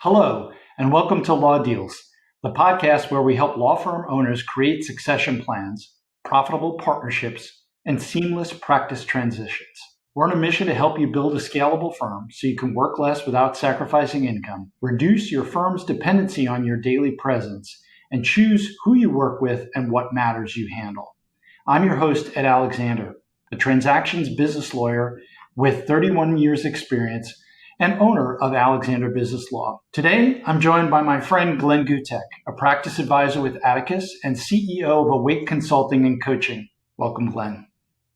Hello, and welcome to Law Deals, the podcast where we help law firm owners create succession plans, profitable partnerships, and seamless practice transitions. We're on a mission to help you build a scalable firm so you can work less without sacrificing income, reduce your firm's dependency on your daily presence, and choose who you work with and what matters you handle. I'm your host, Ed Alexander, a transactions business lawyer with 31 years experience and owner of Alexander Business Law. Today, I'm joined by my friend Glenn Gutek, a practice advisor with Atticus and CEO of Awake Consulting and Coaching. Welcome, Glenn.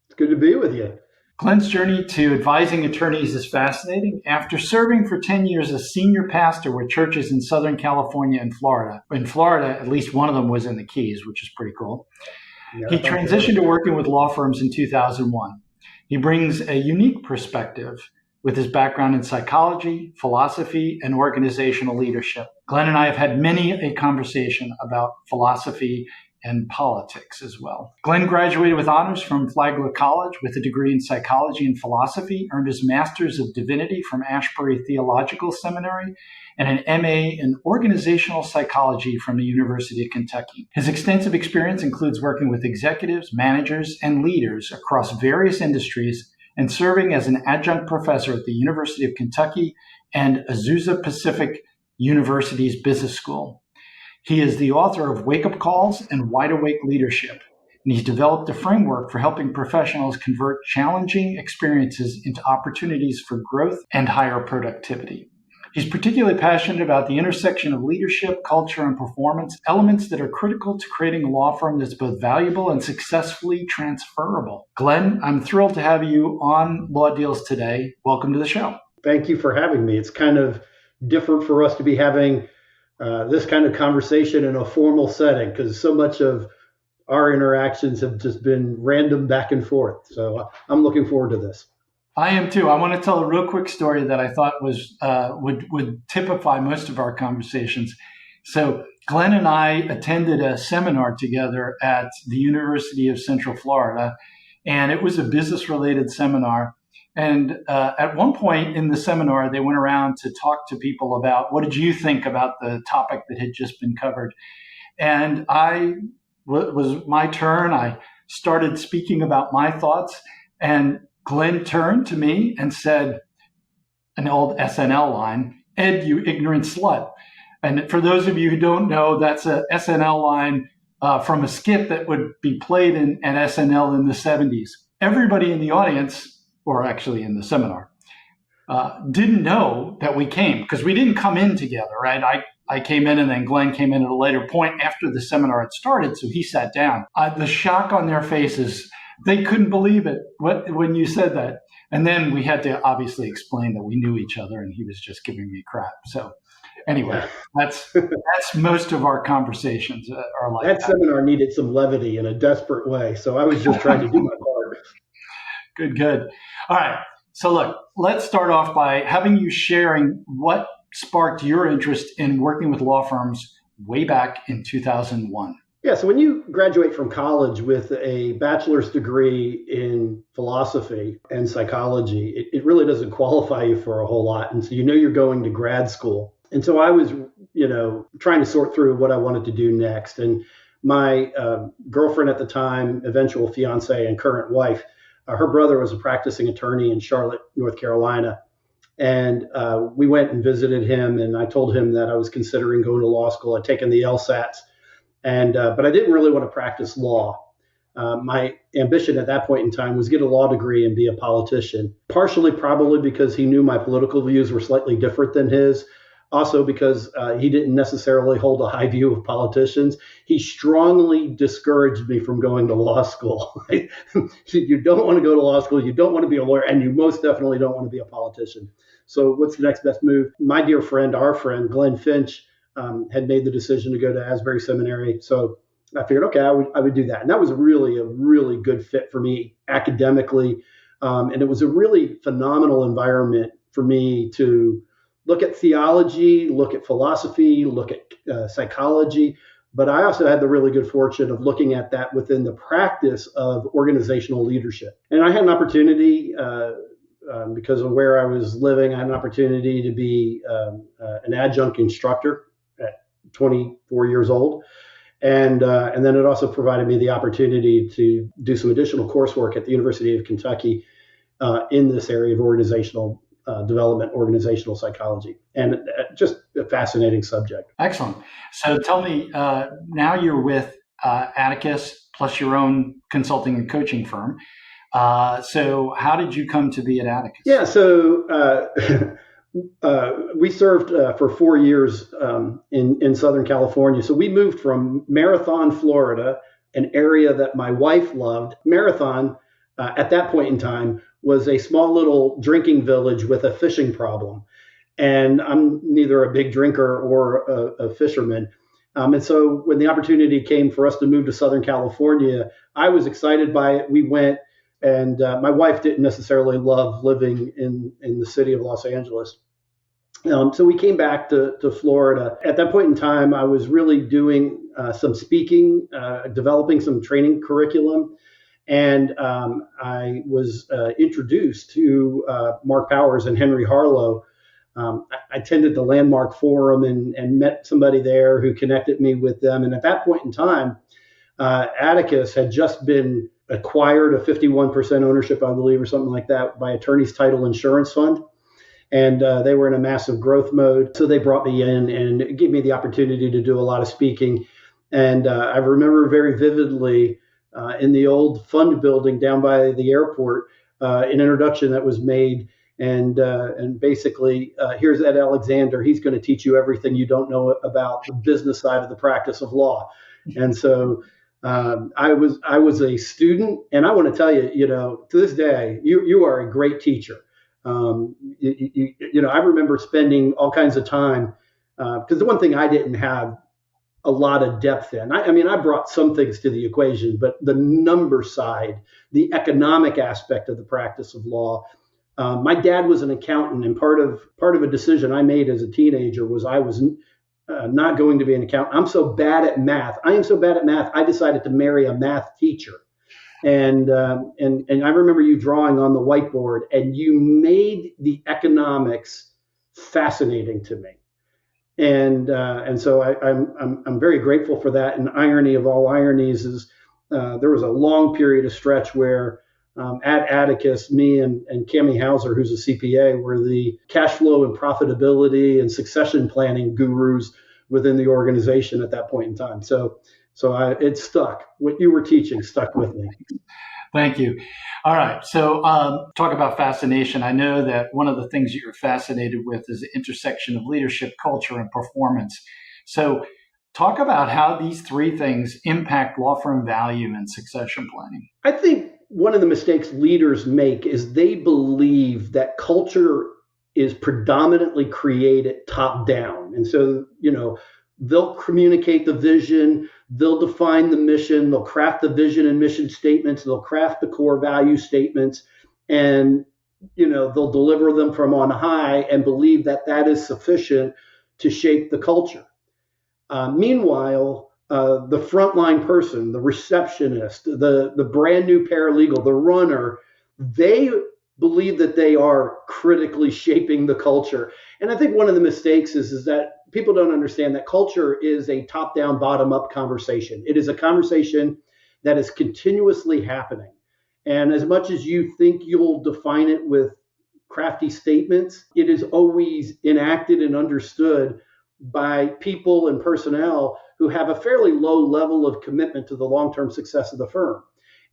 It's good to be with you. Glenn's journey to advising attorneys is fascinating. After serving for 10 years as senior pastor with churches in Southern California and Florida, in Florida, at least one of them was in the Keys, which is pretty cool. He transitioned to working with law firms in 2001. He brings a unique perspective with his background in psychology, philosophy, and organizational leadership. Glenn and I have had many a conversation about philosophy and politics as well. Glenn graduated with honors from Flagler College with a degree in psychology and philosophy, earned his Master's of Divinity from Ashbury Theological Seminary, and an MA in organizational psychology from the University of Kentucky. His extensive experience includes working with executives, managers, and leaders across various industries and serving as an adjunct professor at the University of Kentucky and Azusa Pacific University's Business School. He is the author of Wake Up Calls and Wide Awake Leadership, and he's developed a framework for helping professionals convert challenging experiences into opportunities for growth and higher productivity. He's particularly passionate about the intersection of leadership, culture, and performance, elements that are critical to creating a law firm that's both valuable and successfully transferable. Glenn, I'm thrilled to have you on Law Deals today. Welcome to the show. Thank you for having me. It's kind of different for us to be having this kind of conversation in a formal setting because so much of our interactions have just been random back and forth. So I'm looking forward to this. I am too. I want to tell a real quick story that I thought was would typify most of our conversations. So Glenn and I attended a seminar together at the University of Central Florida, and it was a business-related seminar. And at one point in the seminar, they went around to talk to people about what did you think about the topic that had just been covered. And was my turn. I started speaking about my thoughts, and Glenn turned to me and said, an old SNL line, "Ed, you ignorant slut." And for those of you who don't know, that's a SNL line from a skit that would be played at SNL in the 70s. Everybody in the audience, or actually in the seminar, didn't know that we came because we didn't come in together, right? I came in and then Glenn came in at a later point after the seminar had started, so he sat down. The shock on their faces, they couldn't believe it when you said that. And then we had to obviously explain that we knew each other and he was just giving me crap. So anyway, that's most of our conversations are like that. That seminar needed some levity in a desperate way. So I was just trying to do my part. Good. All right. So look, let's start off by having you sharing what sparked your interest in working with law firms way back in 2001. Yeah, so when you graduate from college with a bachelor's degree in philosophy and psychology, it really doesn't qualify you for a whole lot. And so you're going to grad school. And so I was, trying to sort through what I wanted to do next. And my girlfriend at the time, eventual fiance and current wife, her brother was a practicing attorney in Charlotte, North Carolina. And we went and visited him, and I told him that I was considering going to law school. I'd taken the LSATs. But I didn't really want to practice law. My ambition at that point in time was get a law degree and be a politician, partially probably because he knew my political views were slightly different than his. Also because he didn't necessarily hold a high view of politicians. He strongly discouraged me from going to law school. You don't want to go to law school. You don't want to be a lawyer. And you most definitely don't want to be a politician. So what's the next best move? My dear friend, our friend, Glenn Finch, had made the decision to go to Asbury Seminary. So I figured, okay, I would do that. And that was really a really good fit for me academically. And it was a really phenomenal environment for me to look at theology, look at philosophy, look at psychology. But I also had the really good fortune of looking at that within the practice of organizational leadership. And I had an opportunity because of where I was living, I had an opportunity to be an adjunct instructor at 24 years old. And then it also provided me the opportunity to do some additional coursework at the University of Kentucky in this area of organizational development, organizational psychology, and just a fascinating subject. Excellent. So tell me, now you're with Atticus plus your own consulting and coaching firm. So how did you come to be at Atticus? Yeah, so we served for 4 years in Southern California. So we moved from Marathon, Florida, an area that my wife loved. Marathon, at that point in time, was a small little drinking village with a fishing problem. And I'm neither a big drinker or a fisherman. And so when the opportunity came for us to move to Southern California, I was excited by it. We went, and my wife didn't necessarily love living in the city of Los Angeles. So we came back to Florida. At that point in time, I was really doing some speaking, developing some training curriculum. And I was introduced to Mark Powers and Henry Harlow. I attended the Landmark Forum and met somebody there who connected me with them. And at that point in time, Atticus had just been acquired, a 51% ownership, I believe, or something like that, by Attorney's Title Insurance Fund. And they were in a massive growth mode. So they brought me in and gave me the opportunity to do a lot of speaking. And I remember very vividly in the old fund building down by the airport, an introduction that was made. And basically, here's Ed Alexander. He's going to teach you everything you don't know about the business side of the practice of law. And so I was a student, and I want to tell you, to this day, you are a great teacher. I remember spending all kinds of time because the one thing I didn't have a lot of depth in. I brought some things to the equation, but the number side, the economic aspect of the practice of law. My dad was an accountant, and part of a decision I made as a teenager was I was not going to be an accountant. I'm so bad at math. I am so bad at math. I decided to marry a math teacher. And I remember you drawing on the whiteboard, and you made the economics fascinating to me. And so I'm very grateful for that. And irony of all ironies is there was a long period of stretch where at Atticus, me and Cammie Hauser, who's a CPA, were the cash flow and profitability and succession planning gurus within the organization at that point in time. So it stuck. What you were teaching stuck with me. Thank you. All right. So talk about fascination. I know that one of the things that you're fascinated with is the intersection of leadership, culture, and performance. So talk about how these three things impact law firm value and succession planning. I think one of the mistakes leaders make is they believe that culture is predominantly created top down. And so, they'll communicate the vision, they'll define the mission, they'll craft the vision and mission statements, they'll craft the core value statements, and they'll deliver them from on high and believe that that is sufficient to shape the culture. Meanwhile, the frontline person, the receptionist, the brand new paralegal, the runner, they believe that they are critically shaping the culture. And I think one of the mistakes is that people don't understand that culture is a top-down, bottom-up conversation. It is a conversation that is continuously happening. And as much as you think you'll define it with crafty statements, it is always enacted and understood by people and personnel who have a fairly low level of commitment to the long-term success of the firm.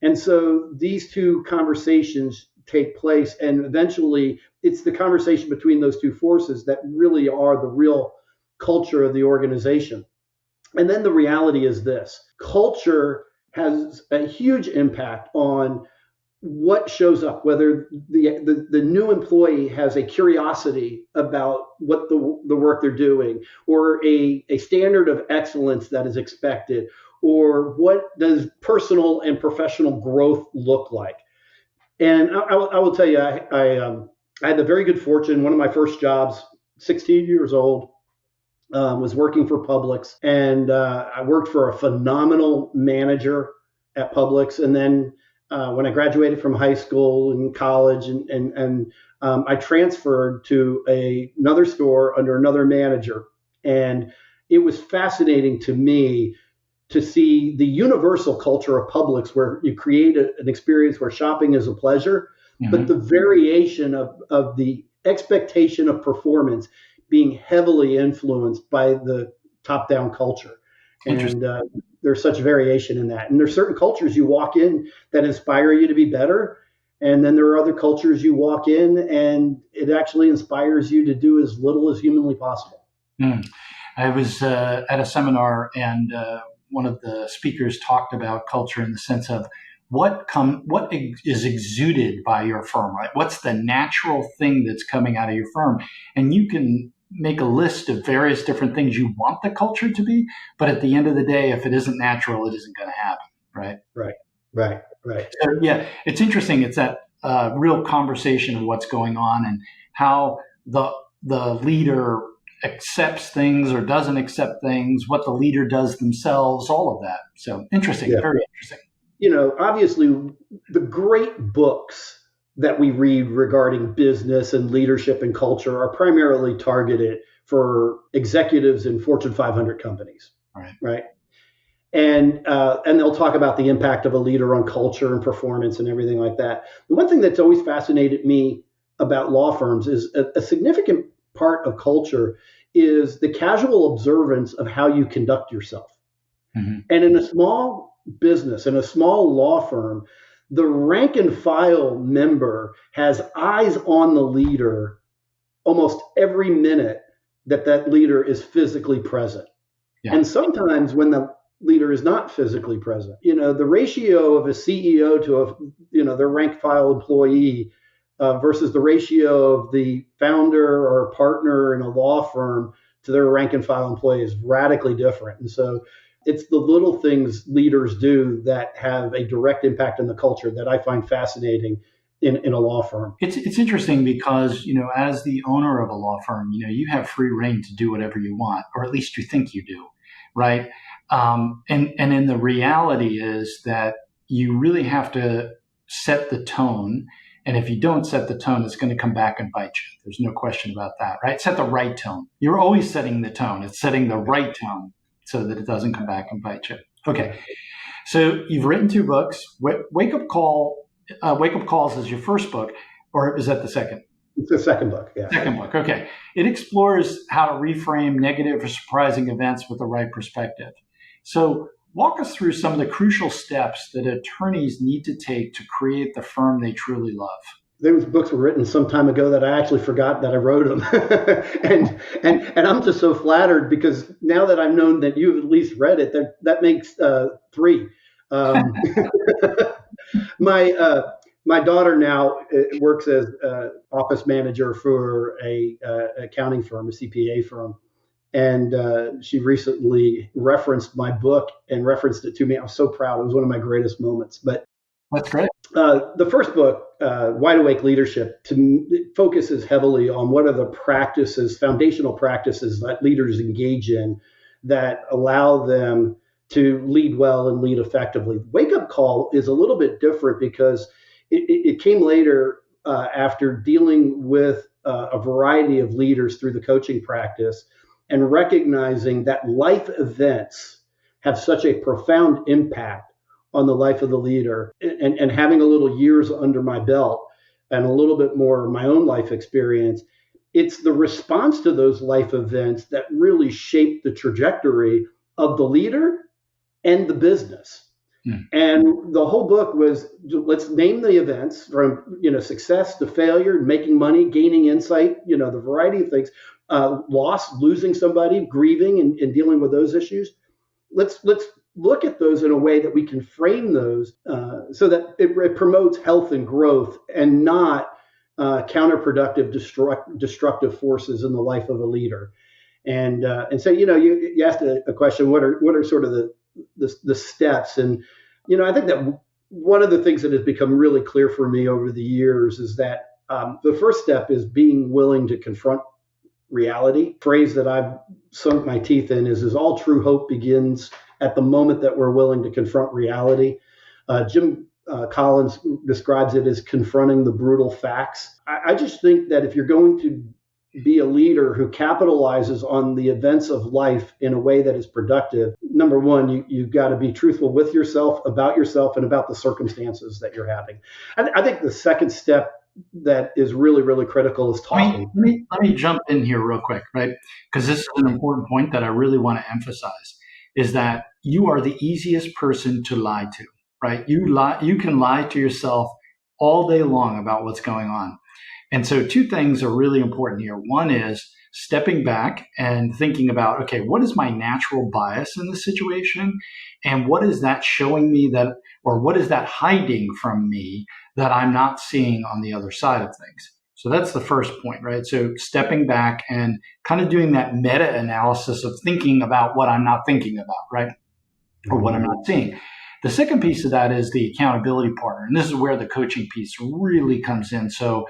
And so these two conversations take place, and eventually it's the conversation between those two forces that really are the real culture of the organization. And then the reality is this: culture has a huge impact on what shows up, whether the new employee has a curiosity about what the work they're doing, or a standard of excellence that is expected, or what does personal and professional growth look like. And I will tell you, I had the very good fortune. One of my first jobs, 16 years old, was working for Publix, and I worked for a phenomenal manager at Publix. And then when I graduated from high school and college, and I transferred to another store under another manager. And it was fascinating to me to see the universal culture of Publix, where you create an experience where shopping is a pleasure, but the variation of the expectation of performance being heavily influenced by the top-down culture. And there's such variation in that. And there's certain cultures you walk in that inspire you to be better. And then there are other cultures you walk in and it actually inspires you to do as little as humanly possible. I was at a seminar, and one of the speakers talked about culture in the sense of what is exuded by your firm, right? What's the natural thing that's coming out of your firm? And you can make a list of various different things you want the culture to be, but at the end of the day, if it isn't natural, it isn't going to happen, right? Right. So, yeah, it's interesting. It's that real conversation of what's going on and how the leader accepts things or doesn't accept things, what the leader does themselves, all of that. So interesting, very interesting. Obviously, the great books that we read regarding business and leadership and culture are primarily targeted for executives in Fortune 500 companies, right? And they'll talk about the impact of a leader on culture and performance and everything like that. The one thing that's always fascinated me about law firms is a significant part of culture is the casual observance of how you conduct yourself. And in a small business, in a small law firm, the rank and file member has eyes on the leader almost every minute that leader is physically present. And sometimes when the leader is not physically present, the ratio of a CEO to their rank file employee versus the ratio of the founder or partner in a law firm to their rank and file employee is radically different. And so it's the little things leaders do that have a direct impact on the culture that I find fascinating in a law firm. It's interesting because, as the owner of a law firm, you have free reign to do whatever you want, or at least you think you do, right? And in the reality is that you really have to set the tone. And if you don't set the tone, it's going to come back and bite you. There's no question about that, right? Set the right tone. You're always setting the tone. It's setting the right tone so that it doesn't come back and bite you. Okay. So you've written 2 books. Wake Up Calls is your first book, or is that the second? It's the second book, yeah. Second book, okay. It explores how to reframe negative or surprising events with the right perspective. So walk us through some of the crucial steps that attorneys need to take to create the firm they truly love. Those books were written some time ago that I actually forgot that I wrote them. and I'm just so flattered because now that I've known that you've at least read it, that makes 3. My daughter now works as office manager for a accounting firm, a CPA firm. And she recently referenced my book and referenced it to me. I was so proud. It was one of my greatest moments. But that's great. The first book, Wide Awake Leadership, focuses heavily on what are the practices, foundational practices that leaders engage in that allow them to lead well and lead effectively. Wake Up Call is a little bit different because it came later after dealing with a variety of leaders through the coaching practice and recognizing that life events have such a profound impact on the life of the leader, and having a little years under my belt and a little bit more of my own life experience, it's the response to those life events that really shape the trajectory of the leader and the business. And the whole book was, let's name the events from, success to failure, making money, gaining insight, the variety of things, loss, losing somebody, grieving and dealing with those issues. Let's look at those in a way that we can frame those so that it promotes health and growth and not counterproductive, destructive forces in the life of a leader. And so, you asked a question, what are sort of the steps? And, I think that one of the things that has become really clear for me over the years is that the first step is being willing to confront reality. Phrase that I've sunk my teeth in is all true hope begins at the moment that we're willing to confront reality. Jim Collins describes it as confronting the brutal facts. I just think that if you're going to be a leader who capitalizes on the events of life in a way that is productive, number one, you've got to be truthful with yourself, and about the circumstances that you're having. I think the second step that is really, really critical is talking. Let me jump in here real quick, right? Because this is an important point that I really want to emphasize, is that you are the easiest person to lie to, right? You can lie to yourself all day long about what's going on. And so two things are really important here. One is stepping back and thinking about, okay, what is my natural bias in this situation? And what is that showing me that, or what is that hiding from me that I'm not seeing on the other side of things? So that's the first point, right? So stepping back and kind of doing that meta-analysis of thinking about what I'm not thinking about, right? Or what I'm not seeing. The second piece of that is the accountability partner. And this is where the coaching piece really comes in. So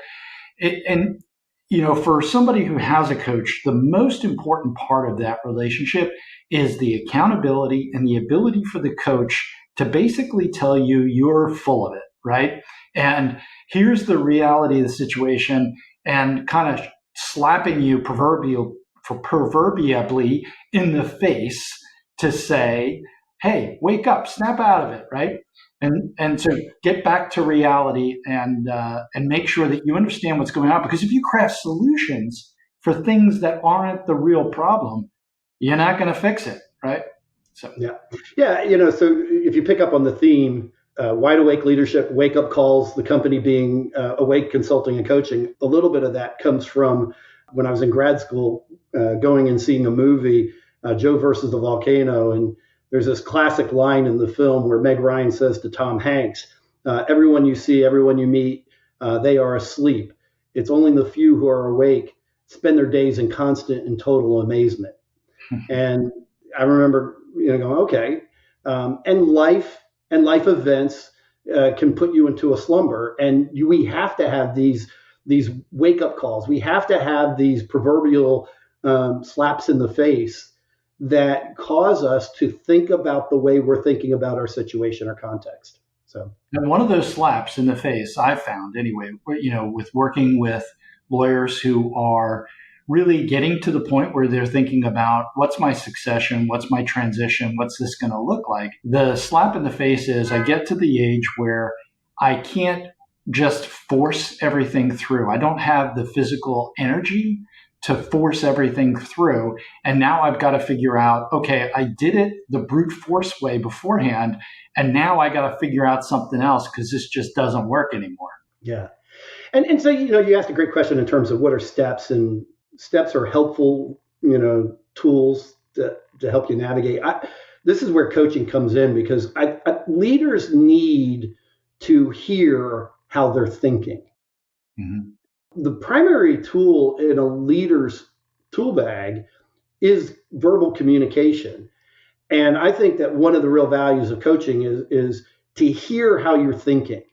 for somebody who has a coach, the most important part of that relationship is the accountability and the ability for the coach to basically tell you you're full of it, right? And here's the reality of the situation, and kind of slapping you proverbially in the face to say, hey, wake up, snap out of it, right? And so get back to reality and make sure that you understand what's going on. Because if you craft solutions for things that aren't the real problem, you're not going to fix it, right? So yeah. So if you pick up on the theme, wide awake leadership, wake up calls, the company being Awake Consulting and Coaching, a little bit of that comes from when I was in grad school, going and seeing a movie, Joe versus the Volcano, and there's this classic line in the film where Meg Ryan says to Tom Hanks, everyone you see, everyone you meet, they are asleep. It's only the few who are awake spend their days in constant and total amazement. And I remember, going, okay. And life events can put you into a slumber. And we have to have these wake up calls. We have to have these proverbial slaps in the face that cause us to think about the way we're thinking about our situation or context. So, and one of those slaps in the face I've found anyway, with working with lawyers who are really getting to the point where they're thinking about what's my succession, what's my transition, what's this going to look like? The slap in the face is I get to the age where I can't just force everything through. I don't have the physical energy to force everything through. And now I've got to figure out, okay, I did it the brute force way beforehand, and now I got to figure out something else because this just doesn't work anymore. Yeah. And so, you asked a great question in terms of what are steps, and steps are helpful, tools to help you navigate. This is where coaching comes in, because leaders need to hear how they're thinking. Mm-hmm. The primary tool in a leader's tool bag is verbal communication. And I think that one of the real values of coaching is to hear how you're thinking.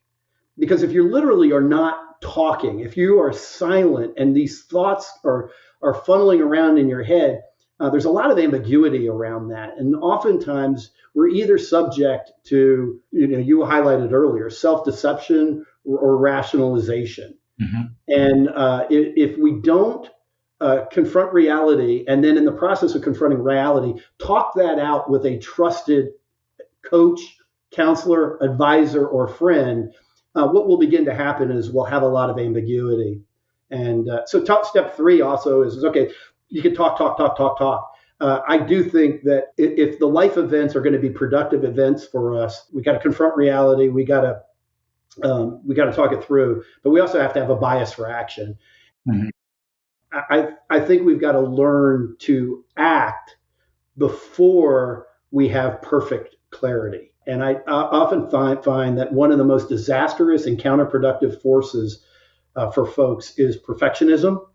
Because if you literally are not talking, if you are silent and these thoughts are funneling around in your head, there's a lot of ambiguity around that. And oftentimes we're either subject to, you highlighted earlier, self-deception or rationalization. Mm-hmm. And if we don't confront reality, and then in the process of confronting reality, talk that out with a trusted coach, counselor, advisor, or friend, what will begin to happen is we'll have a lot of ambiguity. And so step 3 also is, okay, you can talk. I do think that if the life events are going to be productive events for us, we got to confront reality. We got to talk it through, but we also have to have a bias for action. Mm-hmm. I think we've got to learn to act before we have perfect clarity. And I often find that one of the most disastrous and counterproductive forces for folks is perfectionism,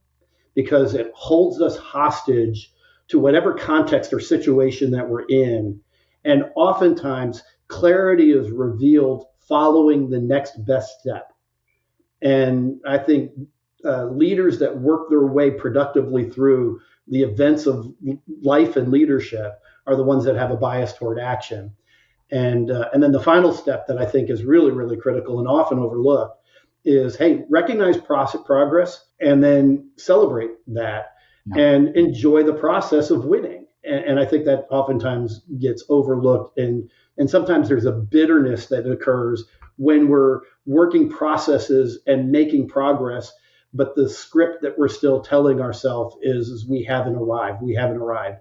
because it holds us hostage to whatever context or situation that we're in. And oftentimes clarity is revealed following the next best step. And I think leaders that work their way productively through the events of life and leadership are the ones that have a bias toward action. And then the final step that I think is really, really critical and often overlooked is, hey, recognize progress and then celebrate that and enjoy the process of winning. And I think that oftentimes gets overlooked. And sometimes there's a bitterness that occurs when we're working processes and making progress, but the script that we're still telling ourselves is we haven't arrived. We haven't arrived.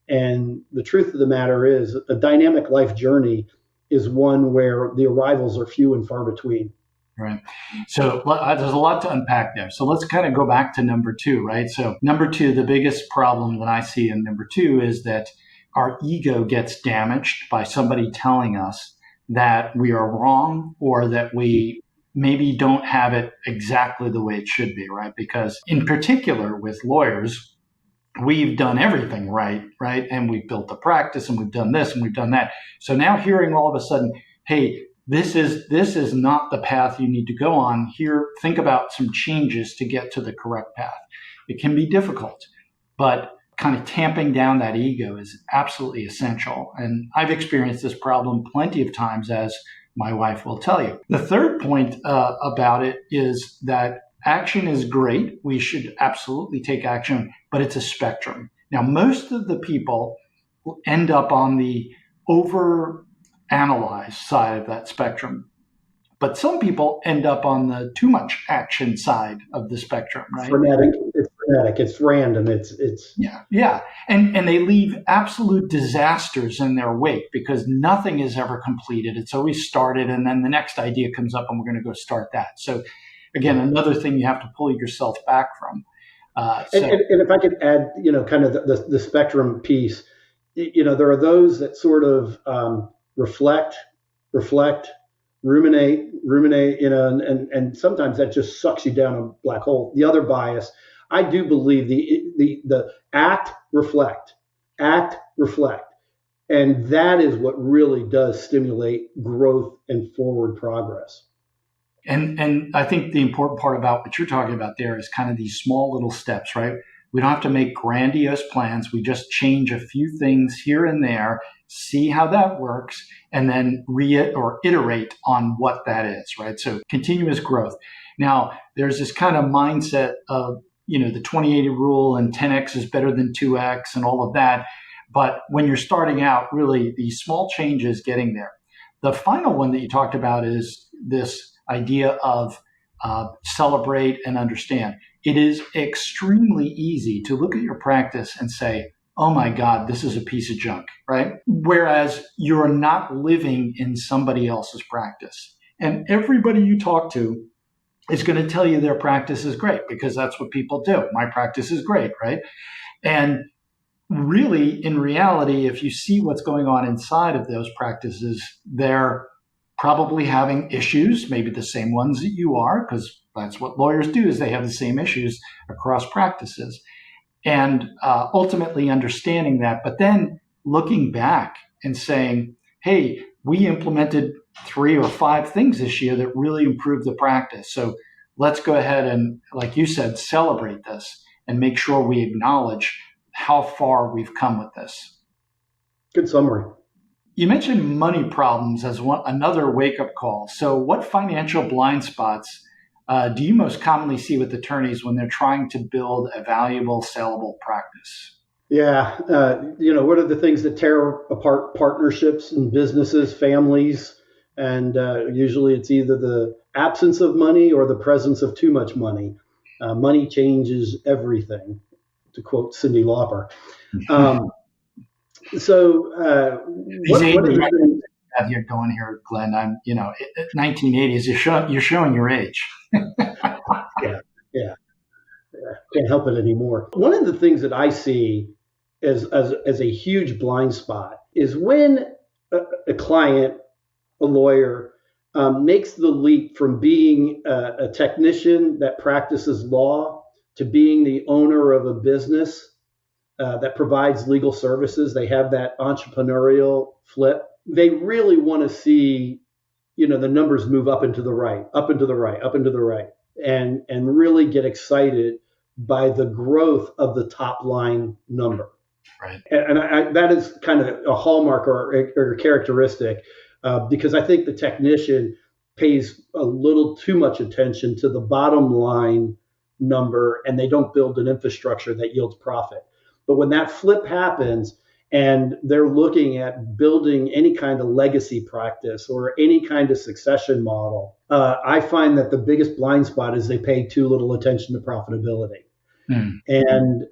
And the truth of the matter is a dynamic life journey is one where the arrivals are few and far between. Right. So there's a lot to unpack there. So let's kind of go back to number two, right? So number two, the biggest problem that I see in number two is that our ego gets damaged by somebody telling us that we are wrong or that we maybe don't have it exactly the way it should be, right? Because in particular with lawyers, we've done everything right? And we've built the practice and we've done this and we've done that. So now hearing all of a sudden, hey, this is not the path you need to go on. Here, think about some changes to get to the correct path. It can be difficult, but kind of tamping down that ego is absolutely essential. And I've experienced this problem plenty of times, as my wife will tell you. The third point about it is that action is great. We should absolutely take action, but it's a spectrum. Now, most of the people end up on the overanalyze side of that spectrum, but some people end up on the too much action side of the spectrum, right? It's frenetic. It's random. It's yeah. And they leave absolute disasters in their wake because nothing is ever completed. It's always started, and then the next idea comes up, and we're going to go start that. So, again, another thing you have to pull yourself back from. And if I could add, kind of the spectrum piece, there are those that sort of reflect, ruminate, and sometimes that just sucks you down a black hole. The other bias, I do believe the act, reflect, and that is what really does stimulate growth and forward progress. And I think the important part about what you're talking about there is kind of these small little steps, right? We don't have to make grandiose plans. We just change a few things here and there, see how that works, and then iterate on what that is, right? So continuous growth. Now, there's this kind of mindset of, the 20/80 rule and 10x is better than 2x and all of that. But when you're starting out, really, these small changes getting there. The final one that you talked about is this idea of celebrate and understand. It is extremely easy to look at your practice and say, oh my God, this is a piece of junk, right? Whereas you're not living in somebody else's practice. And everybody you talk to is going to tell you their practice is great because that's what people do. My practice is great, right? And really, in reality, if you see what's going on inside of those practices, they're probably having issues, maybe the same ones that you are, because that's what lawyers do, is they have the same issues across practices. And ultimately understanding that, but then looking back and saying, hey, we implemented 3 or 5 things this year that really improved the practice. So let's go ahead and, like you said, celebrate this and make sure we acknowledge how far we've come with this. Good summary. You mentioned money problems as another wake-up call. So what financial blind spots do you most commonly see with attorneys when they're trying to build a valuable, salable practice? Yeah. What are the things that tear apart partnerships and businesses, families? And usually it's either the absence of money or the presence of too much money. Money changes everything, to quote Cyndi Lauper. What you're going here, Glenn? 1980s. You're showing your age. Yeah. Can't help it anymore. One of the things that I see as a huge blind spot is when a client, a lawyer, makes the leap from being a technician that practices law to being the owner of a business that provides legal services. They have that entrepreneurial flip. They really want to see, the numbers move up and to the right, and really get excited by the growth of the top line number. Right. And that is kind of a hallmark or a characteristic, because I think the technician pays a little too much attention to the bottom line number, and they don't build an infrastructure that yields profit. But when that flip happens and they're looking at building any kind of legacy practice or any kind of succession model, I find that the biggest blind spot is they pay too little attention to profitability. And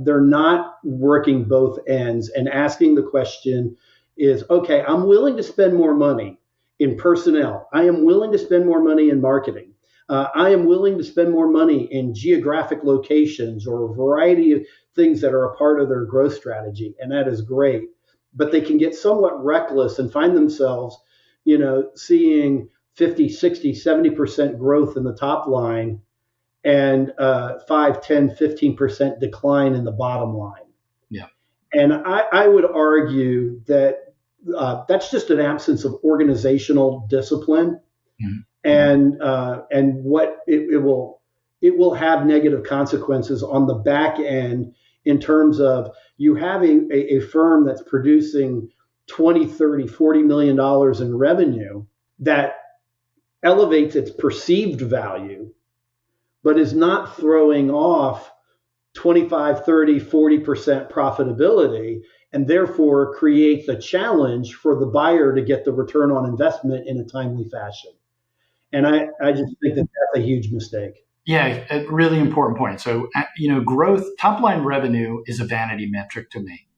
they're not working both ends and asking the question is, okay, I'm willing to spend more money in personnel. I am willing to spend more money in marketing. I am willing to spend more money in geographic locations or a variety of things that are a part of their growth strategy. And that is great. But they can get somewhat reckless and find themselves, seeing 50, 60, 70% growth in the top line and 5, 10, 15% decline in the bottom line. Yeah. And I would argue that that's just an absence of organizational discipline. And what it will have negative consequences on the back end in terms of you having a firm that's producing 20, 30, $40 million in revenue that elevates its perceived value, but is not throwing off 25, 30, 40% profitability, and therefore creates a challenge for the buyer to get the return on investment in a timely fashion. And I just think that that's a huge mistake. Yeah, a really important point. So, growth, top line revenue is a vanity metric to me,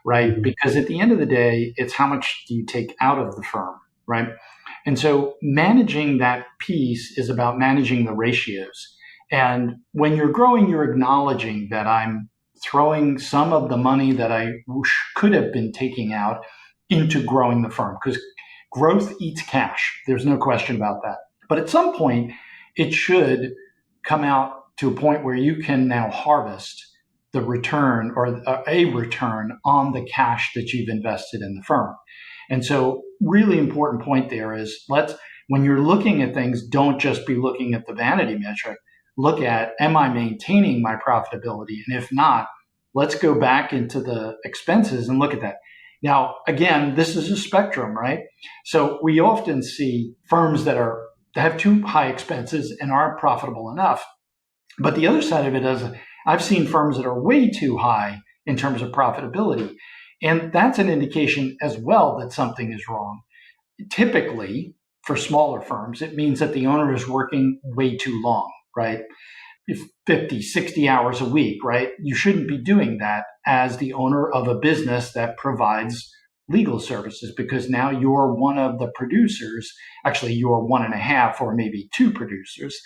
right? Mm-hmm. Because at the end of the day, it's how much do you take out of the firm, right? And so managing that piece is about managing the ratios. And when you're growing, you're acknowledging that I'm throwing some of the money that I could have been taking out into growing the firm, because growth eats cash. There's no question about that. But at some point, it should come out to a point where you can now harvest the return or a return on the cash that you've invested in the firm. And so really important point there is when you're looking at things, don't just be looking at the vanity metric. Look at, am I maintaining my profitability? And if not, let's go back into the expenses and look at that. Now, again, this is a spectrum, right? So we often see firms that have too high expenses and aren't profitable enough. But the other side of it is I've seen firms that are way too high in terms of profitability. And that's an indication as well that something is wrong. Typically, for smaller firms, it means that the owner is working way too long, right? 50, 60 hours a week, right? You shouldn't be doing that as the owner of a business that provides legal services, because now you're one of the producers. Actually, you're one and a half or maybe two producers.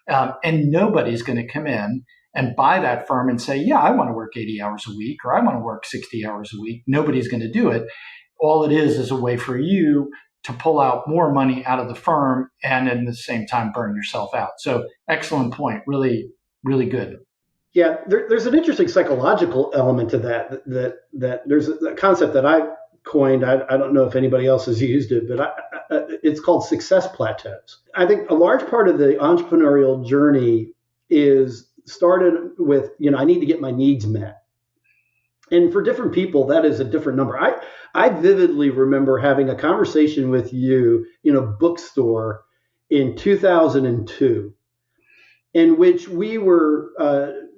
And nobody's going to come in and buy that firm and say, yeah, I want to work 80 hours a week, or I want to work 60 hours a week. Nobody's going to do it. All it is a way for you to pull out more money out of the firm and at the same time burn yourself out. So excellent point. Really, really good. Yeah, there's an interesting psychological element to that there's a concept that I coined. I don't know if anybody else has used it, but it's called success plateaus. I think a large part of the entrepreneurial journey is started with, I need to get my needs met. And for different people, that is a different number. I vividly remember having a conversation with you in a bookstore in 2002, in which we were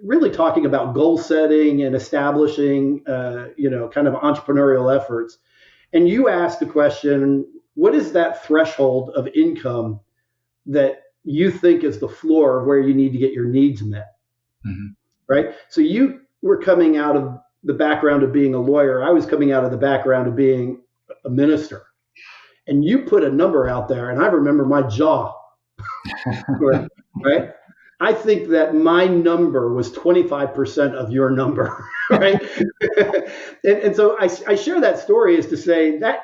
really talking about goal setting and establishing, kind of entrepreneurial efforts. And you asked the question, what is that threshold of income that you think is the floor of where you need to get your needs met? Mm-hmm. Right? So you were coming out of the background of being a lawyer. I was coming out of the background of being a minister. And you put a number out there, and I remember my jaw. Right? I think that my number was 25% of your number, right? and so I share that story is to say that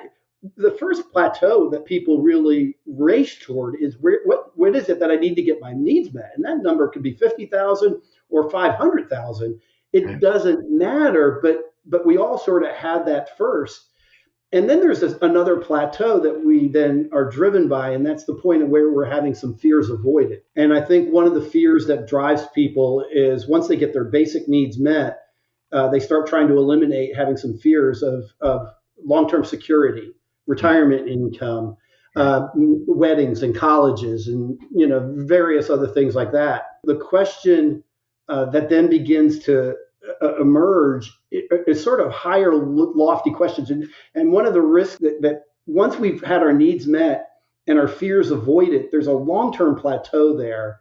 the first plateau that people really race toward is what is it that I need to get my needs met? And that number could be 50,000 or 500,000. It doesn't matter, but we all sort of had that first. And then there's another plateau that we then are driven by, and that's the point of where we're having some fears avoided. And I think one of the fears that drives people is once they get their basic needs met, they start trying to eliminate having some fears of long-term security, retirement income, weddings and colleges, and various other things like that. The question that then begins to emerge is sort of higher, lofty questions, and one of the risks that once we've had our needs met and our fears avoided, there's a long-term plateau there.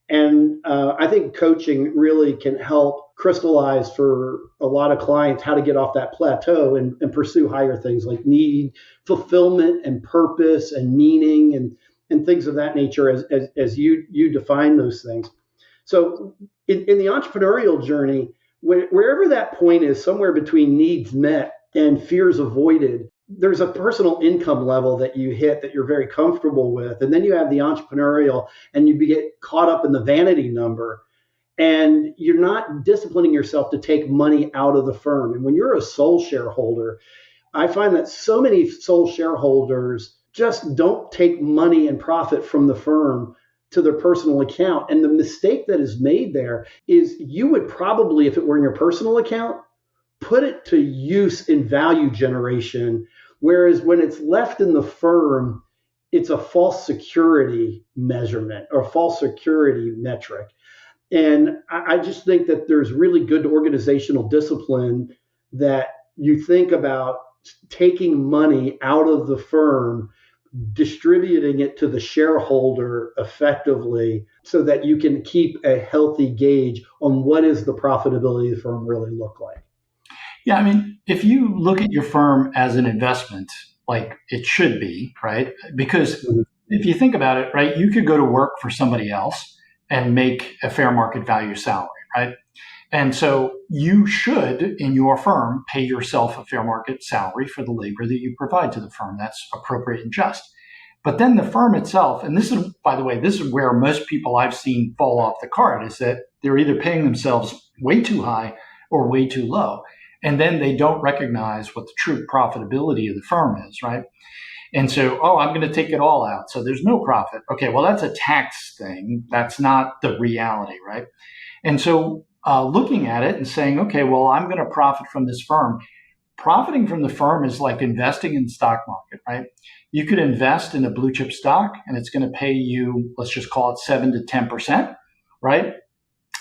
And I think coaching really can help crystallize for a lot of clients how to get off that plateau and pursue higher things like need, fulfillment, and purpose, and meaning, and things of that nature as you define those things. So in the entrepreneurial journey, wherever that point is, somewhere between needs met and fears avoided, there's a personal income level that you hit that you're very comfortable with. And then you have the entrepreneurial, and you get caught up in the vanity number, and you're not disciplining yourself to take money out of the firm. And when you're a sole shareholder, I find that so many sole shareholders just don't take money and profit from the firm to their personal account. And the mistake that is made there is you would probably, if it were in your personal account, put it to use in value generation. Whereas when it's left in the firm, it's a false security measurement or a false security metric. And I just think that there's really good organizational discipline that you think about taking money out of the firm, distributing it to the shareholder effectively so that you can keep a healthy gauge on what is the profitability of the firm really look like. Yeah, I mean, if you look at your firm as an investment, like it should be, right? Because if you think about it, right, you could go to work for somebody else and make a fair market value salary, right? And so you should, in your firm, pay yourself a fair market salary for the labor that you provide to the firm. That's appropriate and just. But then the firm itself, and this is, by the way, this is where most people I've seen fall off the cart, is that they're either paying themselves way too high or way too low. And then they don't recognize what the true profitability of the firm is, right? And so, I'm going to take it all out. So there's no profit. Okay, well, that's a tax thing. That's not the reality, right? And so looking at it and saying, okay, well, I'm going to profit from this firm. Profiting from the firm is like investing in the stock market, right? You could invest in a blue chip stock and it's going to pay you, let's just call it 7 to 10%, right?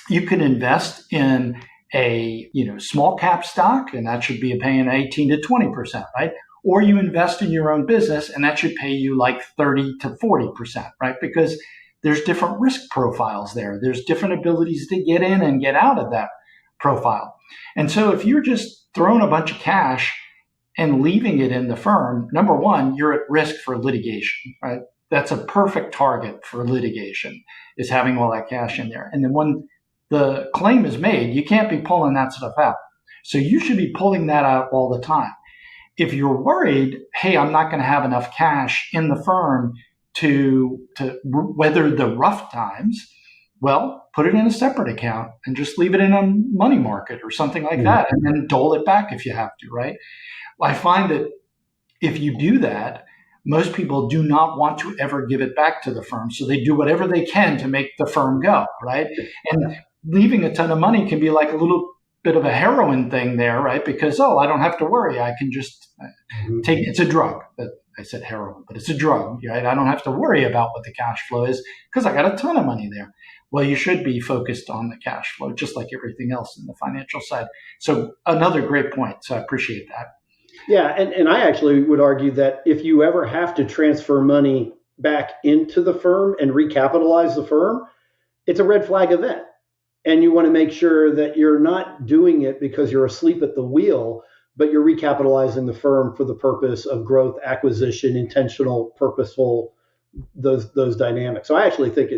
You can invest in a small cap stock, and that should be paying 18 to 20%, right? Or you invest in your own business, and that should pay you like 30 to 40%, right? Because there's different risk profiles there. There's different abilities to get in and get out of that profile. And so if you're just throwing a bunch of cash and leaving it in the firm, number one, you're at risk for litigation, right? That's a perfect target for litigation, is having all that cash in there. And then when the claim is made, you can't be pulling that stuff out. So you should be pulling that out all the time. If you're worried, hey, I'm not going to have enough cash in the firm to weather the rough times, well, put it in a separate account and just leave it in a money market or something like that, and then dole it back if you have to, right? I find that if you do that, most people do not want to ever give it back to the firm. So they do whatever they can to make the firm go, right? And leaving a ton of money can be like a little bit of a heroin thing there, right? Because, I don't have to worry. I can just take it. It's a drug. I said heroin, but it's a drug, right? I don't have to worry about what the cash flow is because I got a ton of money there. Well, you should be focused on the cash flow, just like everything else in the financial side. So another great point. So I appreciate that. Yeah, and I actually would argue that if you ever have to transfer money back into the firm and recapitalize the firm, it's a red flag event. And you want to make sure that you're not doing it because you're asleep at the wheel, but you're recapitalizing the firm for the purpose of growth, acquisition, intentional, purposeful, those dynamics. So I actually think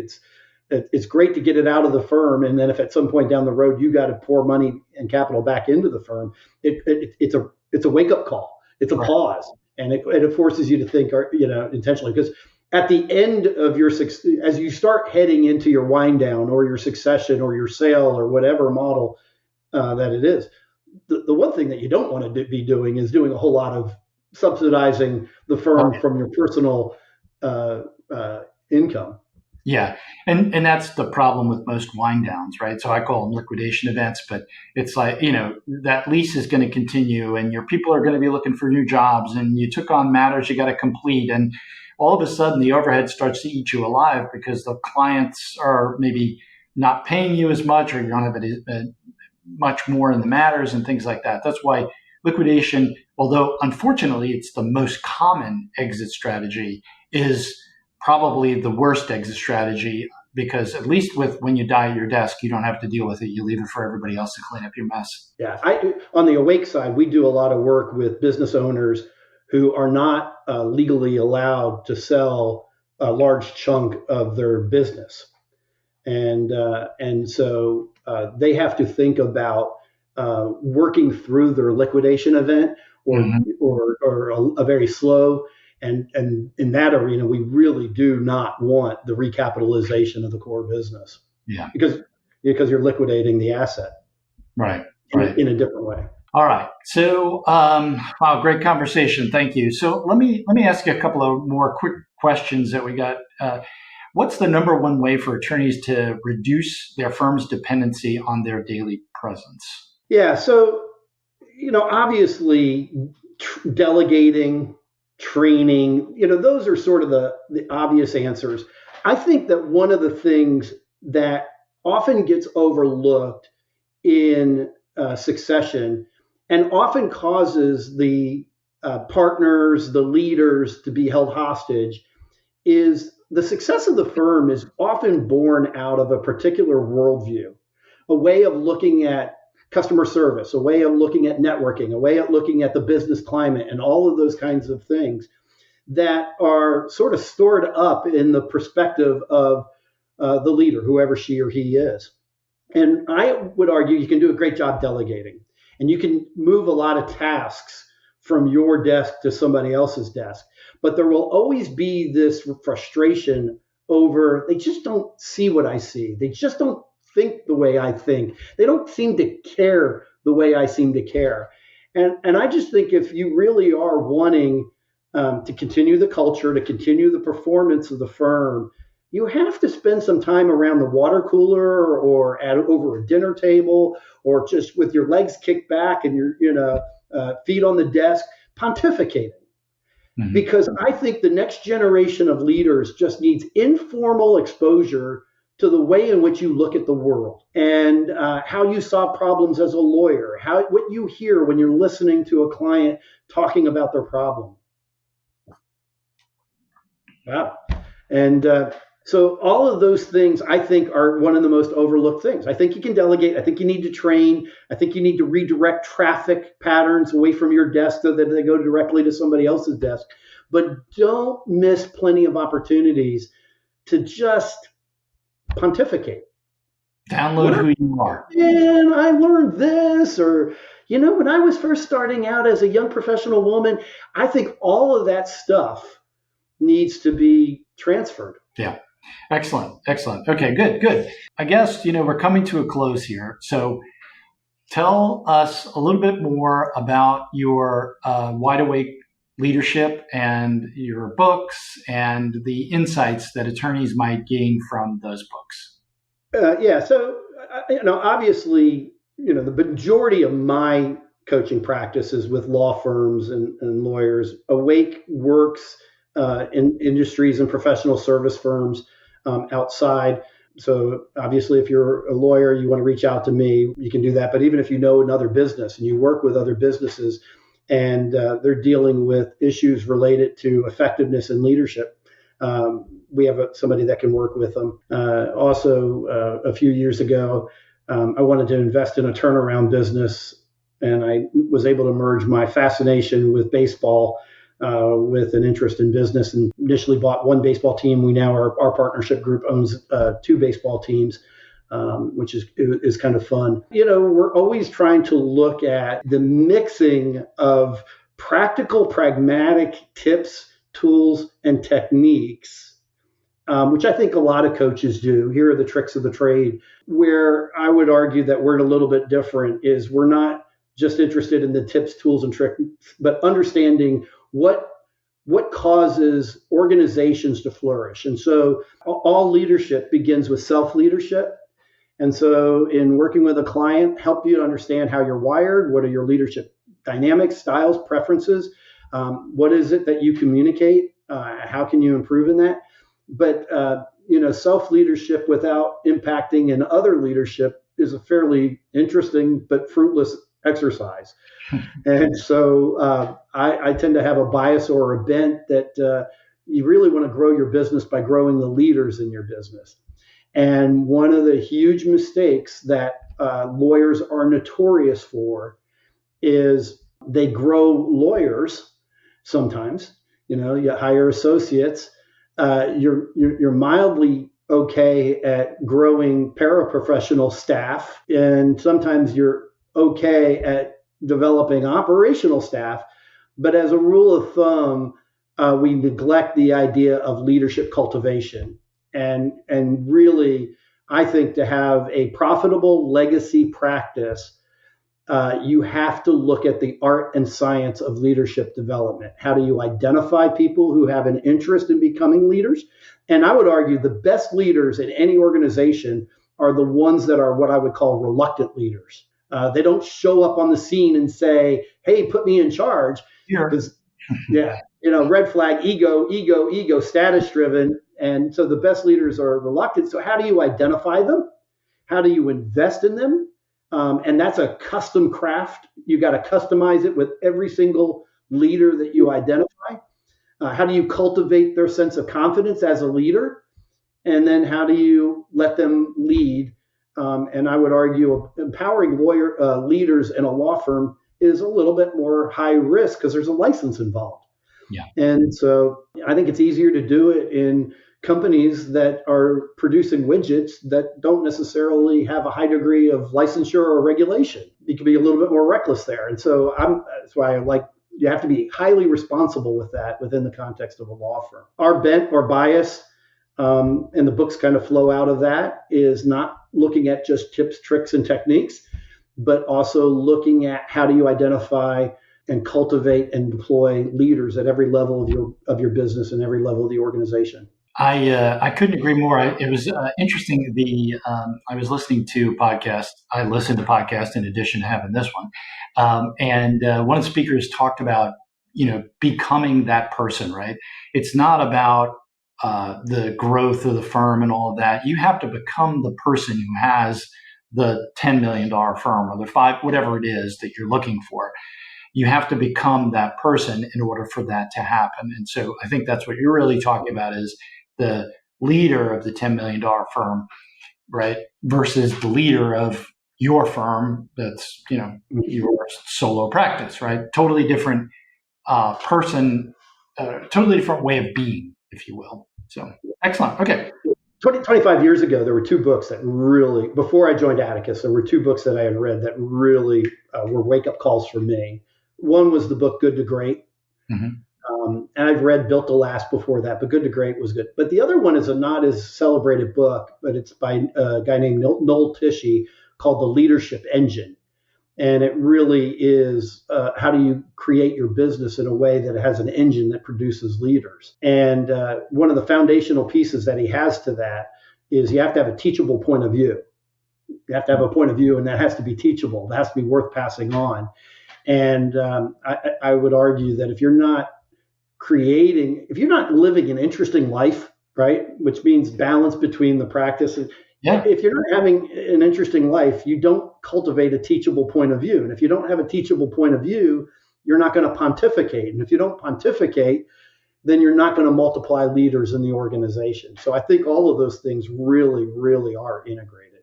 it's great to get it out of the firm, and then if at some point down the road you got to pour money and capital back into the firm, it's a wake up call. It's a pause, and it forces you to think, intentionally, because at the end of your, as you start heading into your wind down or your succession or your sale or whatever model that it is, the one thing that you don't want to be doing is doing a whole lot of subsidizing the firm from your personal income. Yeah. And that's the problem with most wind downs, right? So I call them liquidation events, but it's like, that lease is going to continue and your people are going to be looking for new jobs and you took on matters you got to complete. And all of a sudden the overhead starts to eat you alive because the clients are maybe not paying you as much or you don't have much more in the matters and things like that. That's why liquidation, although unfortunately it's the most common exit strategy, is probably the worst exit strategy because at least with when you die at your desk, you don't have to deal with it. You leave it for everybody else to clean up your mess. Yeah, on the Awake side, we do a lot of work with business owners who are not legally allowed to sell a large chunk of their business, and so they have to think about working through their liquidation event or Mm-hmm. or a very slow. And in that arena, we really do not want the recapitalization of the core business. Yeah. Because you're liquidating the asset. Right. In a different way. All right. So, wow, great conversation. Thank you. So let me ask you a couple of more quick questions that we got. What's the number one way for attorneys to reduce their firm's dependency on their daily presence? Yeah. So, obviously, delegating, training, those are sort of the obvious answers. I think that one of the things that often gets overlooked in succession and often causes the partners, the leaders to be held hostage is the success of the firm is often born out of a particular worldview, a way of looking at customer service, a way of looking at networking, a way of looking at the business climate, and all of those kinds of things that are sort of stored up in the perspective of the leader, whoever she or he is. And I would argue you can do a great job delegating, and you can move a lot of tasks from your desk to somebody else's desk. But there will always be this frustration over they just don't see what I see. They just don't think the way I think. They don't seem to care the way I seem to care. And I just think if you really are wanting to continue the culture, to continue the performance of the firm, you have to spend some time around the water cooler or over a dinner table or just with your legs kicked back and your feet on the desk pontificating. Mm-hmm. Because I think the next generation of leaders just needs informal exposure to the way in which you look at the world and how you solve problems as a lawyer, what you hear when you're listening to a client talking about their problem. Wow. And so all of those things, I think, are one of the most overlooked things. I think you can delegate. I think you need to train. I think you need to redirect traffic patterns away from your desk so that they go directly to somebody else's desk. But don't miss plenty of opportunities to just pontificate. Download who you are. And I learned this, or, when I was first starting out as a young professional woman, I think all of that stuff needs to be transferred. Yeah. Excellent. Okay, good. I guess, we're coming to a close here. So tell us a little bit more about your Wide Awake leadership and your books and the insights that attorneys might gain from those books. So, obviously, the majority of my coaching practice is with law firms and lawyers. Awake works in industries and professional service firms outside. So obviously, if you're a lawyer, you want to reach out to me, you can do that. But even if you know another business and you work with other businesses and they're dealing with issues related to effectiveness and leadership, we have somebody that can work with them. Also, a few years ago, I wanted to invest in a turnaround business, and I was able to merge my fascination with baseball with an interest in business, and initially bought one baseball team. We now our partnership group owns two baseball teams, which is kind of fun. We're always trying to look at the mixing of practical, pragmatic tips, tools, and techniques, which I think a lot of coaches do. Here are the tricks of the trade. Where I would argue that we're a little bit different is we're not just interested in the tips, tools, and tricks, but understanding what what causes organizations to flourish. And so all leadership begins with self-leadership. And so in working with a client, help you to understand how you're wired, what are your leadership dynamics, styles, preferences, what is it that you communicate, how can you improve in that? But self-leadership without impacting in other leadership is a fairly interesting but fruitless exercise. And so I tend to have a bias or a bent that you really want to grow your business by growing the leaders in your business. And one of the huge mistakes that lawyers are notorious for is they grow lawyers sometimes. You hire associates. You're mildly okay at growing paraprofessional staff, and sometimes you're okay at developing operational staff. But as a rule of thumb, we neglect the idea of leadership cultivation. And really, I think to have a profitable legacy practice, you have to look at the art and science of leadership development. How do you identify people who have an interest in becoming leaders? And I would argue the best leaders in any organization are the ones that are what I would call reluctant leaders. They don't show up on the scene and say, "Hey, put me in charge." Because, red flag, ego, status driven. And so the best leaders are reluctant. So how do you identify them? How do you invest in them? And that's a custom craft. You got to customize it with every single leader that you identify. How do you cultivate their sense of confidence as a leader? And then how do you let them lead? And I would argue empowering leaders in a law firm is a little bit more high risk because there's a license involved. Yeah. And so I think it's easier to do it in companies that are producing widgets that don't necessarily have a high degree of licensure or regulation. You can be a little bit more reckless there. And so that's why you have to be highly responsible with that within the context of a law firm. Our bent or bias, and the books kind of flow out of that, is not looking at just tips, tricks, and techniques, but also looking at how do you identify and cultivate and deploy leaders at every level of your business and every level of the organization. I couldn't agree more. It was interesting. I was listening to podcasts. I listened to podcasts in addition to having this one, and one of the speakers talked about becoming that person. Right? It's not about the growth of the firm and all of that. You have to become the person who has the $10 million firm or the $5, whatever it is that you're looking for. You have to become that person in order for that to happen. And so I think that's what you're really talking about is the leader of the $10 million firm, right? Versus the leader of your firm that's, your solo practice, right? Totally different person, totally different way of being, if you will. So excellent. Okay. 25 years ago, there were two books that really, before I joined Atticus, there were two books that I had read that really were wake-up calls for me. One was the book Good to Great. Mm-hmm. And I've read Built to Last before that, but Good to Great was good. But the other one is a not as celebrated book, but it's by a guy named Noel Tishy called The Leadership Engine. And it really is how do you create your business in a way that it has an engine that produces leaders. And one of the foundational pieces that he has to that is you have to have a teachable point of view. You have to have a point of view, and that has to be teachable. That has to be worth passing on. And I would argue that if you're not living an interesting life, right, which means balance between the practice. Yeah. If you're not having an interesting life, you don't cultivate a teachable point of view. And if you don't have a teachable point of view, you're not going to pontificate. And if you don't pontificate, then you're not going to multiply leaders in the organization. So I think all of those things really, really are integrated.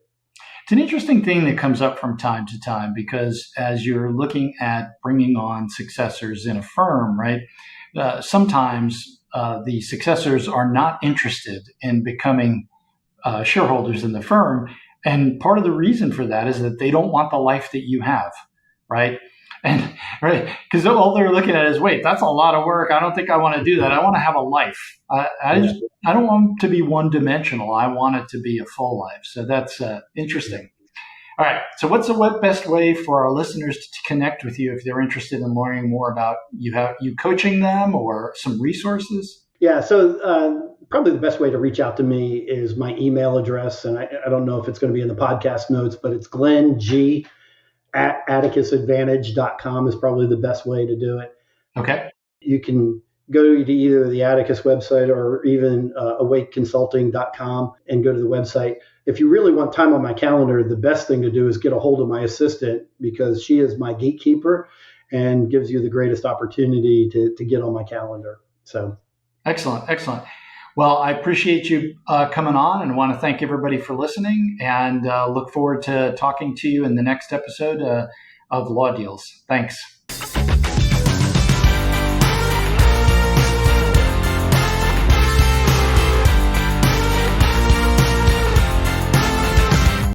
It's an interesting thing that comes up from time to time because as you're looking at bringing on successors in a firm, right, sometimes the successors are not interested in becoming shareholders in the firm. And part of the reason for that is that they don't want the life that you have, right? And right, because all they're looking at is, wait, that's a lot of work. I don't think I want to do that. I want to have a life. I don't want to be one dimensional. I want it to be a full life. So that's interesting. All right. So what's the best way for our listeners to connect with you if they're interested in learning more about you coaching them or some resources? Yeah, so probably the best way to reach out to me is my email address. And I don't know if it's going to be in the podcast notes, but it's Glenn G at atticusadvantage.com is probably the best way to do it. Okay. You can go to either the Atticus website or even awakeconsulting.com and go to the website. If you really want time on my calendar, the best thing to do is get a hold of my assistant because she is my gatekeeper and gives you the greatest opportunity to get on my calendar. So excellent. Excellent. Well, I appreciate you coming on and want to thank everybody for listening and look forward to talking to you in the next episode of Law Deals. Thanks.